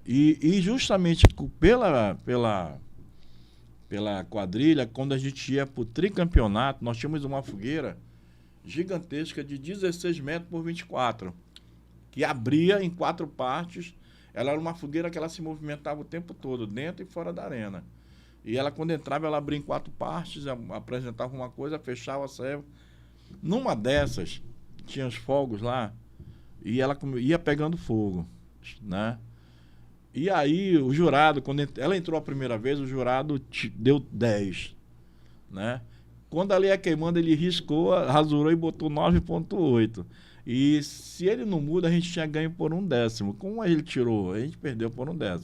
E justamente pela quadrilha, quando a gente ia pro tricampeonato, nós tínhamos uma fogueira gigantesca de 16 metros por 24, que abria em 4 partes. Ela era uma fogueira que ela se movimentava o tempo todo, dentro e fora da arena. E ela, quando entrava, ela abria em 4 partes, apresentava uma coisa, fechava, saia. Numa dessas, tinha os fogos lá, e ela ia pegando fogo, né? E aí, o jurado, quando ela entrou a primeira vez, o jurado deu 10, né? Quando ela ia queimando, ele riscou, rasurou e botou 9,8. E se ele não muda, a gente tinha ganho por 1/10. Como ele tirou, a gente perdeu por 1/10.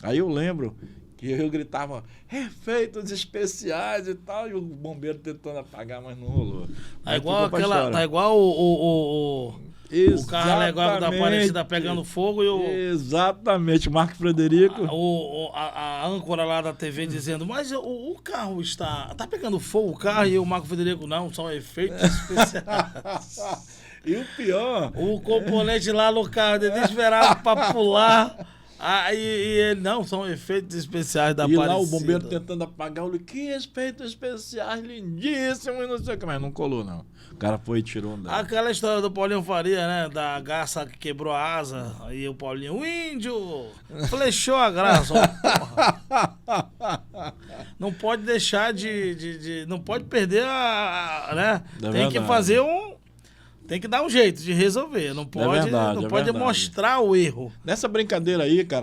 Aí eu lembro que eu gritava, efeitos especiais e tal, e o bombeiro tentando apagar, mas não rolou. Tá igual o carro alegórico da Aparecida pegando fogo e o... Exatamente, o Marco Frederico. A âncora lá da TV dizendo, mas o carro tá pegando fogo, o carro, e o Marco Frederico, não, são efeitos especiais. E o pior... O componente lá no carro, desesperado pra pular... e ele, não, são efeitos especiais da Aparecida. E lá o bombeiro tentando apagar, eu falei, que efeitos especiais lindíssimos, não sei o que, mas não colou, não. O cara foi e tirou um dela. Aquela história do Paulinho Faria, né, da garça que quebrou a asa, aí o Paulinho, o índio, flechou a graça. Não pode deixar não pode perder né, tem que fazer tem que dar um jeito de resolver, não pode, não pode mostrar o erro. Nessa brincadeira aí, cara,